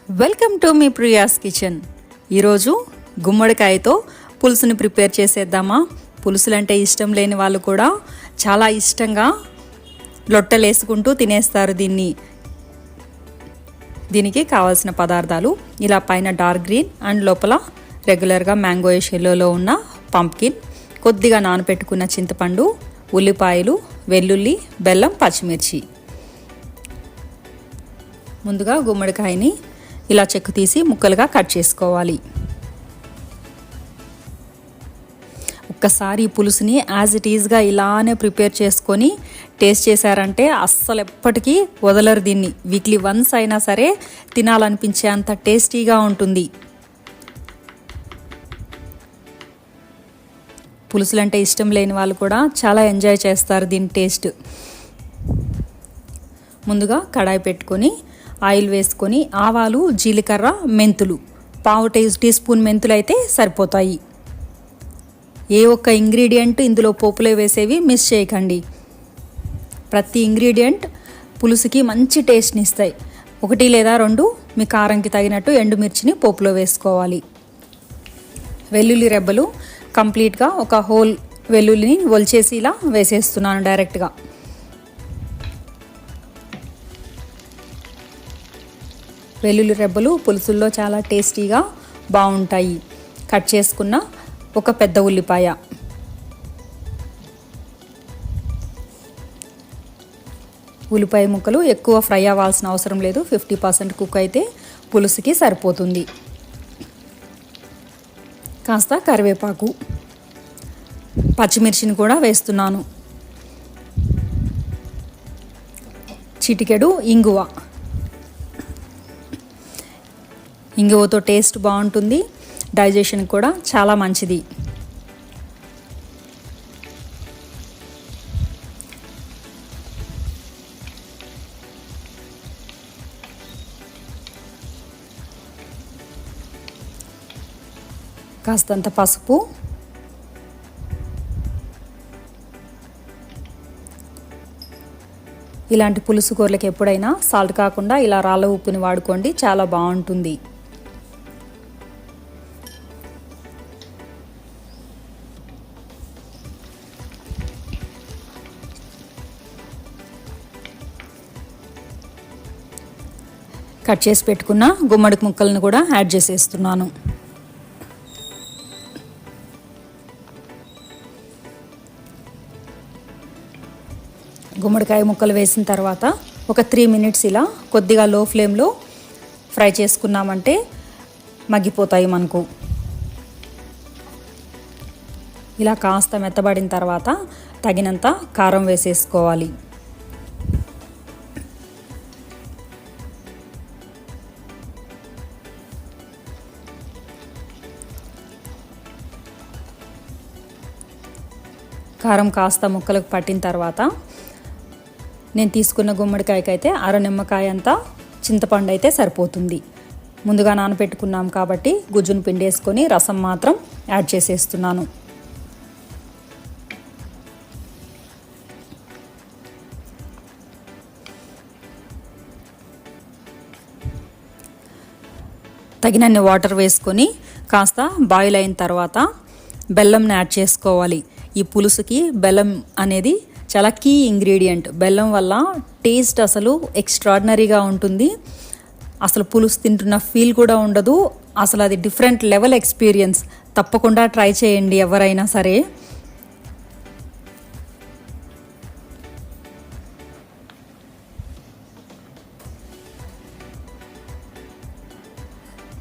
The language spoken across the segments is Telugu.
Welcome to me Priya's kitchen. ఈరోజు గుమ్మడికాయతో పులుసుని ప్రిపేర్ చేసేద్దామా. పులుసులు అంటే ఇష్టం లేని వాళ్ళు కూడా చాలా ఇష్టంగా లొట్టలేసుకుంటూ తినేస్తారు దీనికి కావాల్సిన పదార్థాలు ఇలా పైన డార్క్ గ్రీన్ అండ్ లోపల రెగ్యులర్గా మ్యాంగో ఎల్లో ఉన్న పంప్కిన్, కొద్దిగా నానబెట్టుకున్న చింతపండు, ఉల్లిపాయలు, వెల్లుల్లి, బెల్లం, పచ్చిమిర్చి. ముందుగా గుమ్మడికాయని ఇలా చెక్కు తీసి ముక్కలుగా కట్ చేసుకోవాలి. ఒక్కసారి ఈ పులుసుని యాజ్ ఇట్ ఈజ్గా ఇలానే ప్రిపేర్ చేసుకొని టేస్ట్ చేశారంటే అస్సలు ఎప్పటికీ వదలరు దీన్ని. వీక్లీ వన్స్ అయినా సరే తినాలనిపించే అంత టేస్టీగా ఉంటుంది. పులుసులు అంటే ఇష్టం లేని వాళ్ళు కూడా చాలా ఎంజాయ్ చేస్తారు దీని టేస్ట్. ముందుగా కడాయి పెట్టుకొని ఆయిల్ వేసుకొని ఆవాలు, జీలకర్ర, మెంతులు, పావు టీ స్పూన్ మెంతులు అయితే సరిపోతాయి. ఏ ఒక్క ఇంగ్రీడియంట్ ఇందులో పోపులో వేసేవి మిస్ చేయకండి. ప్రతి ఇంగ్రీడియంట్ పులుసుకి మంచి టేస్ట్ని ఇస్తాయి. 1 లేదా 2 మీ కారంకి తగినట్టు ఎండుమిర్చిని పోపులో వేసుకోవాలి. వెల్లుల్లి రెబ్బలు కంప్లీట్గా ఒక హోల్ వెల్లుల్లిని ఒలిచేసి ఇలా వేసేస్తున్నాను డైరెక్ట్గా. వెల్లుల్లి రెబ్బలు పులుసుల్లో చాలా టేస్టీగా బాగుంటాయి. కట్ చేసుకున్న ఒక పెద్ద ఉల్లిపాయ, ఉల్లిపాయ ముక్కలు ఎక్కువ ఫ్రై అవ్వాల్సిన అవసరం లేదు. 50% కుక్ అయితే పులుసుకి సరిపోతుంది. కాస్త కరివేపాకు, పచ్చిమిర్చిని కూడా వేస్తున్నాను. చిటికెడు ఇంగువ. ఇంగువతో టేస్ట్ బాగుంటుంది, డైజెషన్ కూడా చాలా మంచిది. కాస్తంత పసుపు, ఇలాంటి పులుసు కూరలకు ఎప్పుడైనా సాల్ట్ కాకుండా ఇలా రాళ్ళ ఉప్పుని వాడుకోండి, చాలా బాగుంటుంది. కట్ చేసి పెట్టుకున్న గుమ్మడి ముక్కలను కూడా యాడ్ చేసేస్తున్నాను. గుమ్మడికాయ ముక్కలు వేసిన తర్వాత ఒక 3 మినిట్స్ ఇలా కొద్దిగా లో ఫ్లేమ్లో ఫ్రై చేసుకున్నామంటే మగ్గిపోతాయి మనకు. ఇలా కాస్త మెత్తబడిన తర్వాత తగినంత కారం వేసేసుకోవాలి. కారం కాస్త ముక్కలకు పట్టిన తర్వాత నేను తీసుకున్న గుమ్మడికాయకి అయితే 1/2 నిమ్మకాయ అంతా చింతపండు అయితే సరిపోతుంది. ముందుగా నానబెట్టుకున్నాం కాబట్టి గుజ్జును పిండేసుకొని రసం మాత్రం యాడ్ చేసేస్తున్నాను. తగినన్ని వాటర్ వేసుకొని కాస్త బాయిల్ అయిన తర్వాత బెల్లంని యాడ్ చేసుకోవాలి. ఈ పులుసుకి బెల్లం అనేది చాలా కీ ఇంగ్రీడియంట్. బెల్లం వల్ల టేస్ట్ అసలు ఎక్స్ట్రాడినరీగా ఉంటుంది. అసలు పులుసు తింటున్న ఫీల్ కూడా ఉండదు. అసలు అది డిఫరెంట్ లెవెల్ ఎక్స్పీరియన్స్. తప్పకుండా ట్రై చేయండి ఎవరైనా సరే.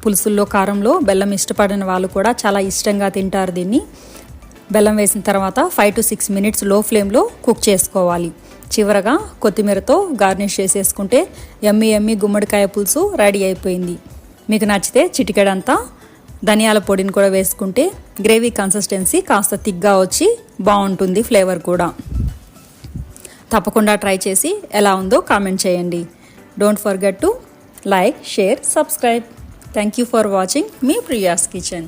పులుసుల్లో కారంలో బెల్లం ఇష్టపడిన వాళ్ళు కూడా చాలా ఇష్టంగా తింటారు దీన్ని. బెల్లం వేసిన తర్వాత 5 to 6 మినిట్స్ లో ఫ్లేమ్లో కుక్ చేసుకోవాలి. చివరగా కొత్తిమీరతో గార్నిష్ చేసేసుకుంటే యమ్మీ గుమ్మడికాయ పులుసు రెడీ అయిపోయింది. మీకు నచ్చితే చిటికెడంతా ధనియాల పొడిని కూడా వేసుకుంటే గ్రేవీ కన్సిస్టెన్సీ కాస్త థిక్గా వచ్చి బాగుంటుంది, ఫ్లేవర్ కూడా. తప్పకుండా ట్రై చేసి ఎలా ఉందో కామెంట్ చేయండి. Don't forget to like, share, subscribe. Thank you for watching me Priya's kitchen.